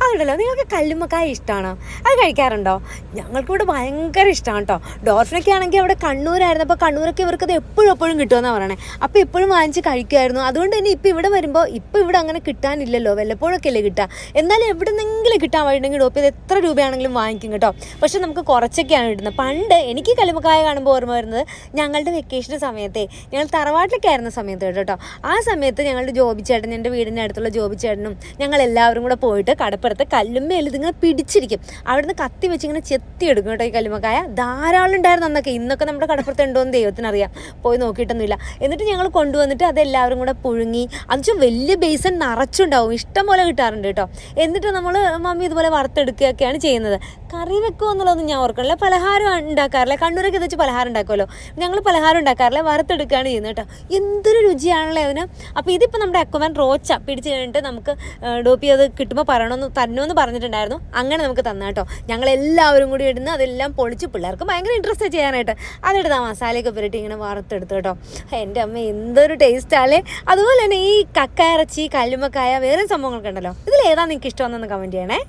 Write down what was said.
അതുണ്ടല്ലോ, നിങ്ങൾക്ക് കല്ലുമ്മക്കായ ഇഷ്ടമാണോ? അത് കഴിക്കാറുണ്ടോ? ഞങ്ങൾക്കിവിടെ ഭയങ്കര ഇഷ്ടമാണ് കേട്ടോ. ഡോർഫിനൊക്കെ ആണെങ്കിൽ അവിടെ കണ്ണൂരായിരുന്നു. അപ്പോൾ കണ്ണൂരൊക്കെ ഇവർക്കത് എപ്പോഴും കിട്ടുമെന്നാണ് പറയണേ. അപ്പോൾ എപ്പോഴും വാങ്ങിച്ച് കഴിക്കുമായിരുന്നു. അതുകൊണ്ട് തന്നെ ഇപ്പോൾ ഇവിടെ വരുമ്പോൾ ഇപ്പോൾ ഇവിടെ അങ്ങനെ കിട്ടാനില്ലല്ലോ, വല്ലപ്പോഴൊക്കെ അല്ലേ കിട്ടുക. എന്നാലും എവിടെ നിന്നെങ്കിലും കിട്ടാൻ വഴിയുണ്ടെങ്കിൽ ഡോപ്പ് ചെയ്ത് എത്ര രൂപയാണെങ്കിലും വാങ്ങിക്കും കേട്ടോ. പക്ഷെ നമുക്ക് കുറച്ചൊക്കെയാണ് കിട്ടുന്നത്. പണ്ട് എനിക്ക് കല്ലുമ്മക്കായ കാണുമ്പോൾ ഓർമ്മ വരുന്നത് ഞങ്ങളുടെ വെക്കേഷൻ്റെ സമയത്തെ, ഞങ്ങൾ തറവാട്ടിലൊക്കെ ആയിരുന്ന സമയത്ത് കേട്ടോ. ആ സമയത്ത് ഞങ്ങളുടെ ജോബി ചേട്ടൻ, എൻ്റെ വീടിൻ്റെ അടുത്തുള്ള ജോബി ചേട്ടനും ഞങ്ങൾ എല്ലാവരും കൂടെ പോയിട്ട് കടപ്പുറത്ത് കല്ലുമ്മയിൽ ഇതിങ്ങനെ പിടിച്ചിരിക്കും. അവിടുന്ന് കത്തി വെച്ച് ഇങ്ങനെ ചെത്തിയെടുക്കും കേട്ടോ. ഈ കല്ലുമ്മക്കായ ധാരാളം ഉണ്ടായിരുന്നു അന്നൊക്കെ. ഇന്നൊക്കെ നമ്മുടെ കടപ്പുറത്ത് ഉണ്ടോയെന്ന് ദൈവത്തിനറിയാം, പോയി നോക്കിയിട്ടൊന്നുമില്ല. എന്നിട്ട് ഞങ്ങൾ കൊണ്ടുവന്നിട്ട് അതെല്ലാവരും കൂടെ പുഴുങ്ങി, അന്നുവെച്ചാൽ വലിയ ബേസൺ നിറച്ചുണ്ടാവും, ഇഷ്ടം പോലെ കിട്ടാറുണ്ട് കേട്ടോ. എന്നിട്ട് നമ്മൾ മമ്മി ഇതുപോലെ വറുത്തെടുക്കുകയൊക്കെയാണ് ചെയ്യുന്നത്. കറി വെക്കുക എന്നുള്ളതൊന്നും ഞാൻ ഓർക്കണില്ല. പലഹാരം ഉണ്ടാക്കാറില്ല. കണ്ണൂരൊക്കെ വെച്ച് പലഹാരം ഉണ്ടാക്കുമല്ലോ, ഞങ്ങൾ പലഹാരം ഉണ്ടാക്കാറില്ല, വറുത്തെടുക്കുകയാണ് ചെയ്യുന്നത് കേട്ടോ. എന്തൊരു രുചിയാണല്ലോ അതിന്. അപ്പോൾ ഇതിപ്പോൾ നമ്മുടെ അക്വമാൻ റോച്ച പിടിച്ച് കഴിഞ്ഞിട്ട് നമുക്ക് ഡോപ്പി അത് കിട്ടുമ്പോൾ തന്നോന്ന് പറഞ്ഞിട്ടുണ്ടായിരുന്നു. അങ്ങനെ നമുക്ക് തന്ന കേട്ടോ. ഞങ്ങളെല്ലാവരും കൂടി ഇടുന്ന അതെല്ലാം പൊളിച്ച്, പിള്ളേർക്ക് ഭയങ്കര ഇൻട്രസ്റ്റ് ചെയ്യാനായിട്ട് അതെടുത്ത് ആ മസാലയൊക്കെ പുരട്ടി ഇങ്ങനെ വറുത്തെടുത്തു കേട്ടോ. എൻ്റെ അമ്മ എന്തൊരു ടേസ്റ്റാലേ. അതുപോലെ തന്നെ ഈ കക്ക ഇറച്ചി, കല്ലുമ്മക്കായ, വേറെ സംഭവങ്ങളൊക്കെ ഉണ്ടല്ലോ, ഇതിലേതാണ് നിങ്ങൾക്ക് ഇഷ്ടമെന്നൊന്ന് കമൻറ്റ് ചെയ്യണേ.